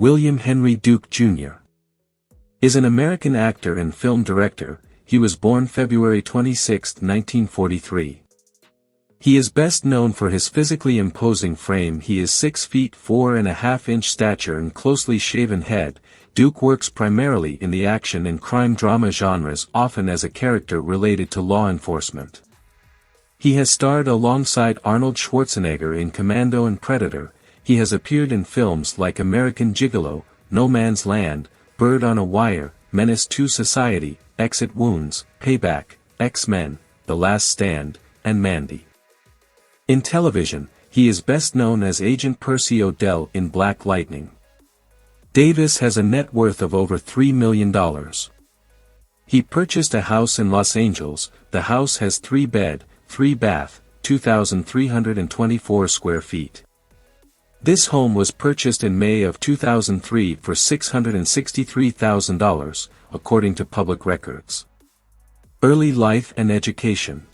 William Henry Duke, Jr. is an American actor and film director. He was born February 26, 1943. He is best known for his physically imposing frame. He is 6 feet 4.5 stature and closely shaven head. Duke works primarily in the action and crime drama genres, often as a character related to law enforcement. He has starred alongside Arnold Schwarzenegger in Commando and Predator. He has appeared in films like American Gigolo, No Man's Land, Bird on a Wire, Menace to Society, Exit Wounds, Payback, X-Men, The Last Stand, and Mandy. In television, he is best known as Agent Percy O'Dell in Black Lightning. Davis has a net worth of over $3 million. He purchased a house in Los Angeles. The house has 3-bed, 3-bath, 2,324 square feet. This home was purchased in May of 2003 for $663,000, according to public records. Early life and education.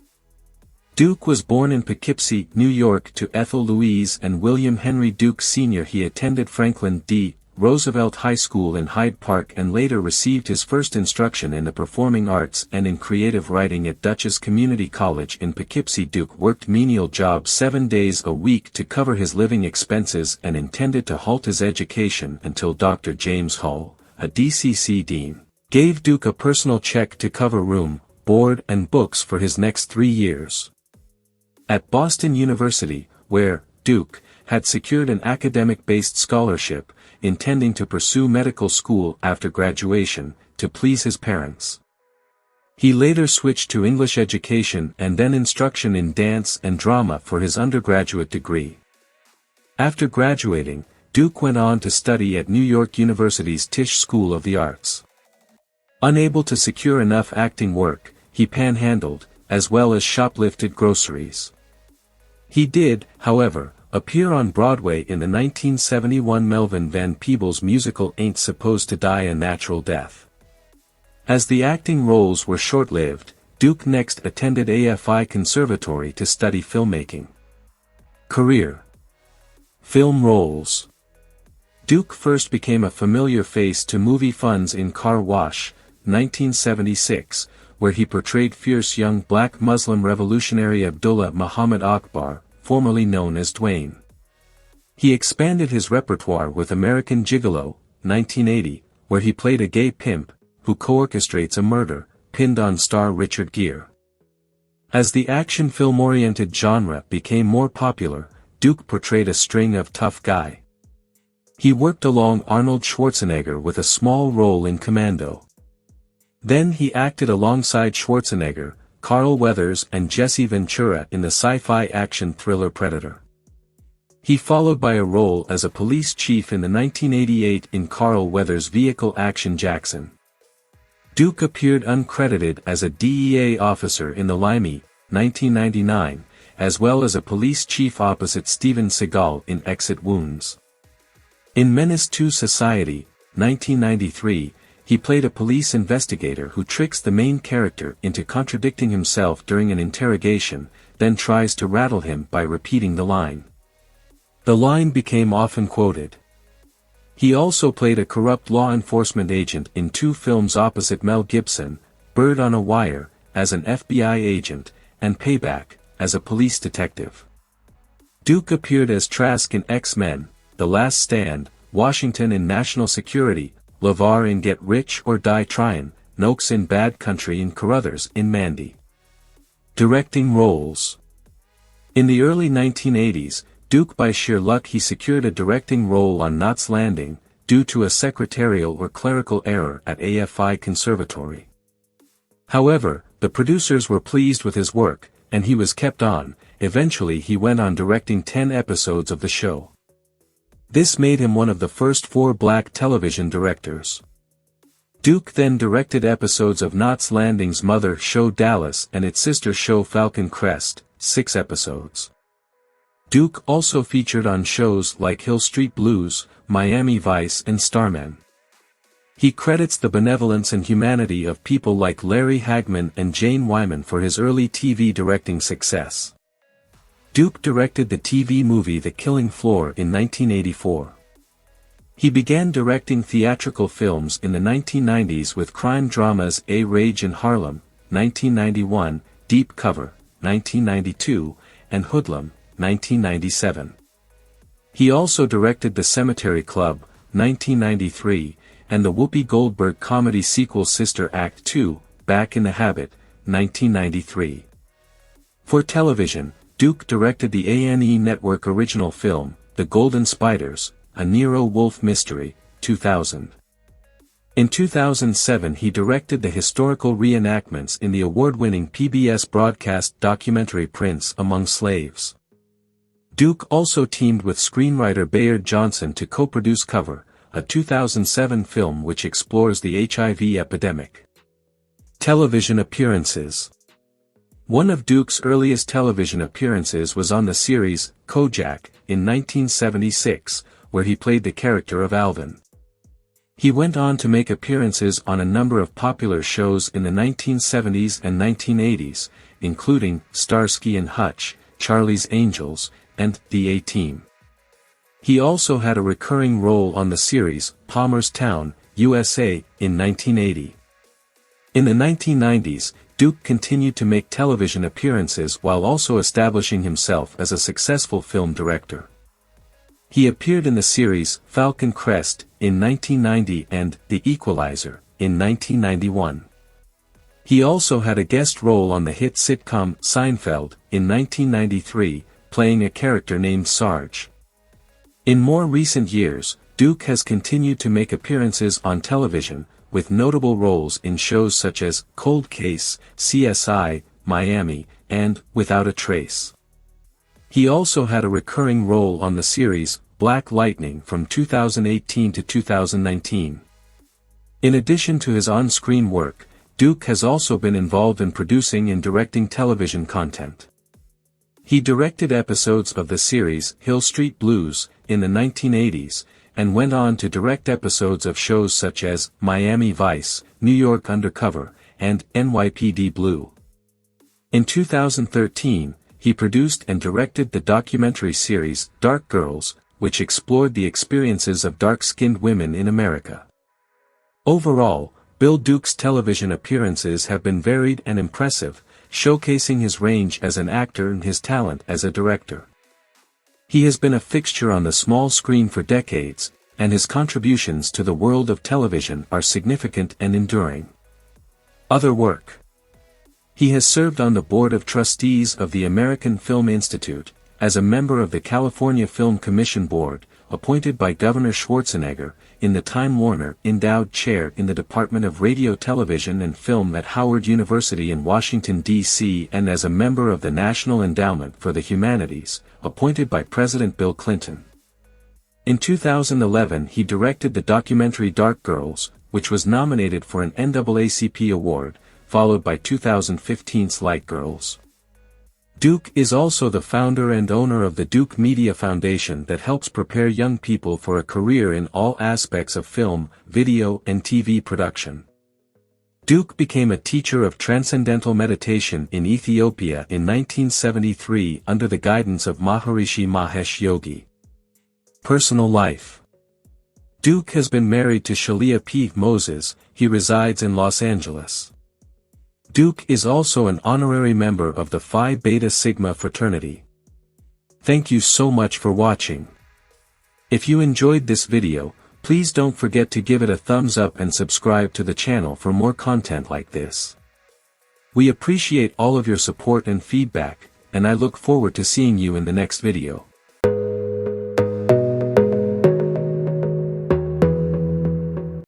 Duke was born in Poughkeepsie, New York to Ethel Louise and William Henry Duke Sr. He attended Franklin D. Roosevelt High School in Hyde Park and later received his first instruction in the performing arts and in creative writing at Dutchess Community College in Poughkeepsie. Duke worked menial jobs 7 days a week to cover his living expenses and intended to halt his education until Dr. James Hull, a DCC dean, gave Duke a personal check to cover room, board and books for his next 3 years. At Boston University, where Duke had secured an academic-based scholarship, intending to pursue medical school after graduation, to please his parents. He later switched to English education and then instruction in dance and drama for his undergraduate degree. After graduating, Duke went on to study at New York University's Tisch School of the Arts. Unable to secure enough acting work, he panhandled, as well as shoplifted groceries. He did, however, appear on Broadway in the 1971 Melvin Van Peebles musical Ain't Supposed to Die a Natural Death. As the acting roles were short-lived, Duke next attended AFI Conservatory to study filmmaking. Career. Film roles. Duke first became a familiar face to movie funds in Car Wash, 1976, where he portrayed fierce young black Muslim revolutionary Abdullah Muhammad Akbar, formerly known as Dwayne. He expanded his repertoire with American Gigolo, 1980, where he played a gay pimp, who co-orchestrates a murder, pinned on star Richard Gere. As the action film-oriented genre became more popular, Duke portrayed a string of tough guy. He worked along Arnold Schwarzenegger with a small role in Commando. Then he acted alongside Schwarzenegger, Carl Weathers and Jesse Ventura in the sci-fi action thriller Predator. He followed by a role as a police chief in the 1988 in Carl Weathers' vehicle Action Jackson. Duke appeared uncredited as a DEA officer in The Limey, 1999, as well as a police chief opposite Steven Seagal in Exit Wounds. In Menace to Society, 1993, he played a police investigator who tricks the main character into contradicting himself during an interrogation, then tries to rattle him by repeating the line. The line became often quoted. He also played a corrupt law enforcement agent in 2 films opposite Mel Gibson, Bird on a Wire, as an FBI agent, and Payback, as a police detective. Duke appeared as Trask in X-Men, The Last Stand, Washington in National Security, LeVar in Get Rich or Die Tryin', Noakes in Bad Country and Carruthers in Mandy. Directing roles. In the early 1980s, Duke by sheer luck he secured a directing role on Knots Landing, due to a secretarial or clerical error at AFI Conservatory. However, the producers were pleased with his work, and he was kept on. Eventually he went on directing 10 episodes of the show. This made him one of the first 4 black television directors. Duke then directed episodes of Knots Landing's mother show Dallas and its sister show Falcon Crest, 6 episodes. Duke also featured on shows like Hill Street Blues, Miami Vice and Starman. He credits the benevolence and humanity of people like Larry Hagman and Jane Wyman for his early TV directing success. Duke directed the TV movie The Killing Floor in 1984. He began directing theatrical films in the 1990s with crime dramas A Rage in Harlem, 1991, Deep Cover, 1992, and Hoodlum, 1997. He also directed The Cemetery Club, 1993, and the Whoopi Goldberg comedy sequel Sister Act 2, Back in the Habit, 1993. For television, Duke directed the A&E Network original film, The Golden Spiders, a Nero Wolfe mystery, 2000. In 2007 he directed the historical reenactments in the award-winning PBS broadcast documentary Prince Among Slaves. Duke also teamed with screenwriter Bayard Johnson to co-produce Cover, a 2007 film which explores the HIV epidemic. Television appearances. One of Duke's earliest television appearances was on the series, Kojak, in 1976, where he played the character of Alvin. He went on to make appearances on a number of popular shows in the 1970s and 1980s, including Starsky and Hutch, Charlie's Angels, and The A-Team. He also had a recurring role on the series, Palmer's Town, USA, in 1980. In the 1990s, Duke continued to make television appearances while also establishing himself as a successful film director. He appeared in the series, Falcon Crest, in 1990 and The Equalizer, in 1991. He also had a guest role on the hit sitcom, Seinfeld, in 1993, playing a character named Sarge. In more recent years, Duke has continued to make appearances on television, with notable roles in shows such as Cold Case, CSI, Miami, and Without a Trace. He also had a recurring role on the series, Black Lightning from 2018 to 2019. In addition to his on-screen work, Duke has also been involved in producing and directing television content. He directed episodes of the series Hill Street Blues in the 1980s, and went on to direct episodes of shows such as Miami Vice, New York Undercover, and NYPD Blue. In 2013, he produced and directed the documentary series Dark Girls, which explored the experiences of dark-skinned women in America. Overall, Bill Duke's television appearances have been varied and impressive, showcasing his range as an actor and his talent as a director. He has been a fixture on the small screen for decades, and his contributions to the world of television are significant and enduring. Other work. He has served on the Board of Trustees of the American Film Institute, as a member of the California Film Commission Board, appointed by Governor Schwarzenegger, in the Time Warner Endowed Chair in the Department of Radio, Television and Film at Howard University in Washington, D.C., and as a member of the National Endowment for the Humanities, appointed by President Bill Clinton. In 2011 he directed the documentary Dark Girls, which was nominated for an NAACP award, followed by 2015's Light Girls. Duke is also the founder and owner of the Duke Media Foundation that helps prepare young people for a career in all aspects of film, video and TV production. Duke became a teacher of transcendental meditation in Ethiopia in 1973 under the guidance of Maharishi Mahesh Yogi. Personal life. Duke has been married to Shalia P. Moses. He resides in Los Angeles. Duke is also an honorary member of the Phi Beta Sigma fraternity. Thank you so much for watching. If you enjoyed this video, please don't forget to give it a thumbs up and subscribe to the channel for more content like this. We appreciate all of your support and feedback, and I look forward to seeing you in the next video.